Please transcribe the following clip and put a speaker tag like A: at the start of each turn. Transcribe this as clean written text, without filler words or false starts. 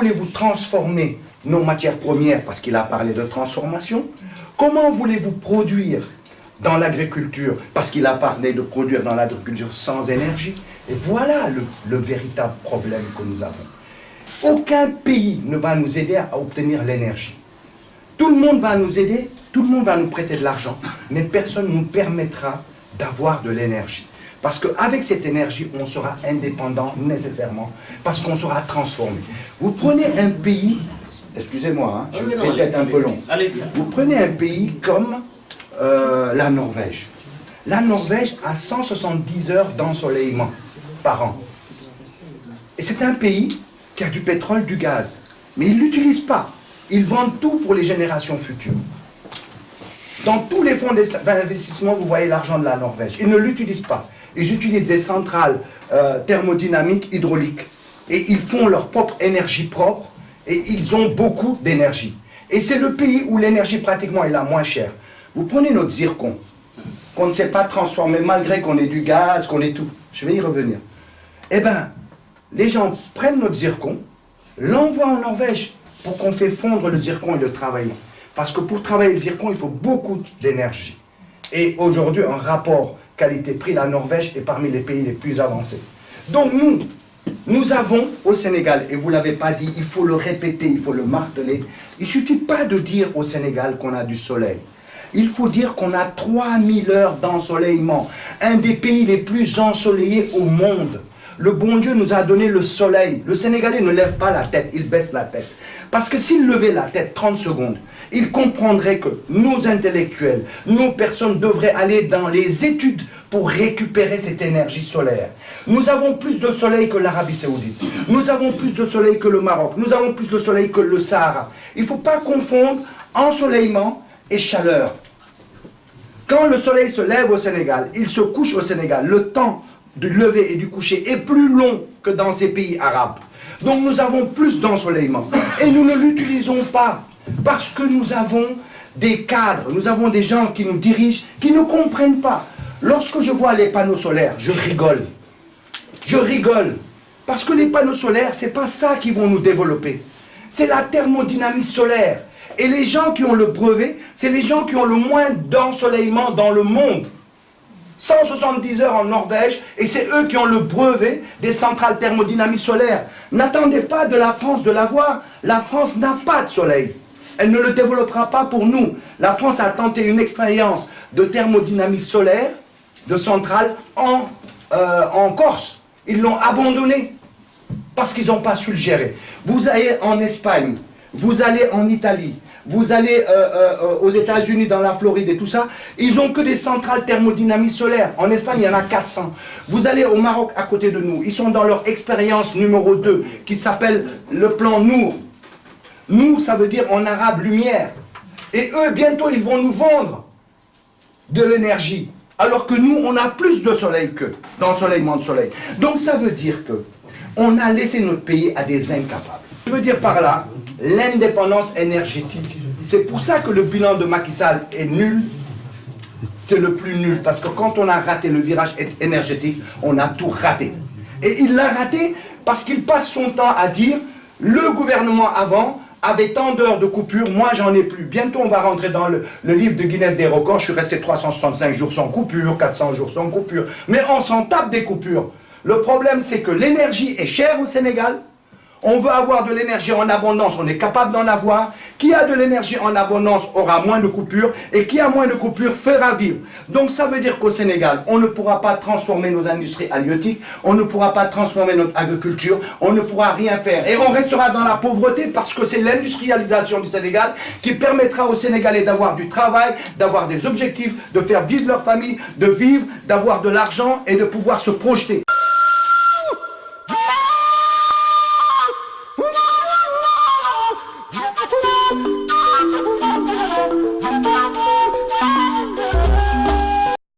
A: voulez-vous transformer nos matières premières, parce qu'il a parlé de transformation? Comment voulez-vous produire dans l'agriculture, parce qu'il a parlé de produire dans l'agriculture sans énergie? Et voilà le véritable problème que nous avons. Aucun pays ne va nous aider à obtenir l'énergie. Tout le monde va nous aider, tout le monde va nous prêter de l'argent, mais personne ne nous permettra d'avoir de l'énergie. Parce qu'avec cette énergie, on sera indépendant nécessairement, parce qu'on sera transformé. Vous prenez un pays, excusez-moi, hein, je vais peut-être un peu long. Vous prenez un pays comme la Norvège. La Norvège a 170 heures d'ensoleillement par an. Et c'est un pays qui a du pétrole, du gaz. Mais ils ne l'utilisent pas. Ils vendent tout pour les générations futures. Dans tous les fonds d'investissement, vous voyez l'argent de la Norvège. Ils ne l'utilisent pas. Ils utilisent des centrales thermodynamiques, hydrauliques. Et ils font leur propre énergie propre. Et ils ont beaucoup d'énergie. Et c'est le pays où l'énergie pratiquement est la moins chère. Vous prenez notre zircon, qu'on ne sait pas transformer malgré qu'on ait du gaz, qu'on ait tout. Je vais y revenir. Eh bien, les gens prennent notre zircon, l'envoient en Norvège pour qu'on fait fondre le zircon et le travailler. Parce que pour travailler le zircon, il faut beaucoup d'énergie. Et aujourd'hui, un rapport qualité-prix, la Norvège est parmi les pays les plus avancés. Donc nous avons au Sénégal, et vous ne l'avez pas dit, il faut le répéter, il faut le marteler, il ne suffit pas de dire au Sénégal qu'on a du soleil. Il faut dire qu'on a 3000 heures d'ensoleillement, un des pays les plus ensoleillés au monde. Le bon Dieu nous a donné le soleil. Le Sénégalais ne lève pas la tête, il baisse la tête. Parce que s'il levait la tête 30 secondes, il comprendrait que nos intellectuels, nos personnes devraient aller dans les études pour récupérer cette énergie solaire. Nous avons plus de soleil que l'Arabie Saoudite. Nous avons plus de soleil que le Maroc. Nous avons plus de soleil que le Sahara. Il ne faut pas confondre ensoleillement et chaleur. Quand le soleil se lève au Sénégal, il se couche au Sénégal. Le temps du lever et du coucher est plus long que dans ces pays arabes. Donc nous avons plus d'ensoleillement. Et nous ne l'utilisons pas parce que nous avons des cadres, nous avons des gens qui nous dirigent, qui ne comprennent pas. Lorsque je vois les panneaux solaires, je rigole. Je rigole. Parce que les panneaux solaires, ce n'est pas ça qui vont nous développer. C'est la thermodynamie solaire. Et les gens qui ont le brevet, c'est les gens qui ont le moins d'ensoleillement dans le monde. 170 heures en Norvège, et c'est eux qui ont le brevet des centrales thermodynamiques solaires. N'attendez pas de la France de l'avoir. La France n'a pas de soleil. Elle ne le développera pas pour nous. La France a tenté une expérience de thermodynamie solaire, de centrale, en Corse. Ils l'ont abandonné parce qu'ils n'ont pas su le gérer. Vous allez en Espagne, vous allez en Italie, vous allez aux États-Unis, dans la Floride et tout ça, ils n'ont que des centrales thermodynamiques solaires. En Espagne, il y en a 400. Vous allez au Maroc, à côté de nous, ils sont dans leur expérience numéro 2, qui s'appelle le plan Nour. Nour, ça veut dire en arabe lumière. Et eux, bientôt, ils vont nous vendre de l'énergie. Alors que nous, on a plus de soleil qu'eux, d'ensoleillement de soleil. Donc ça veut dire que on a laissé notre pays à des incapables. Je veux dire par là, l'indépendance énergétique. C'est pour ça que le bilan de Macky Sall est nul. C'est le plus nul. Parce que quand on a raté le virage énergétique, on a tout raté. Et il l'a raté parce qu'il passe son temps à dire le gouvernement avant avait tant d'heures de coupure, moi j'en ai plus. Bientôt on va rentrer dans le livre de Guinness des records. Je suis resté 365 jours sans coupure, 400 jours sans coupure. Mais on s'en tape des coupures. Le problème c'est que l'énergie est chère au Sénégal. On veut avoir de l'énergie en abondance, on est capable d'en avoir. Qui a de l'énergie en abondance aura moins de coupures, et qui a moins de coupures fera vivre. Donc ça veut dire qu'au Sénégal, on ne pourra pas transformer nos industries halieutiques, on ne pourra pas transformer notre agriculture, on ne pourra rien faire. Et on restera dans la pauvreté parce que c'est l'industrialisation du Sénégal qui permettra aux Sénégalais d'avoir du travail, d'avoir des objectifs, de faire vivre leur famille, de vivre, d'avoir de l'argent et de pouvoir se projeter.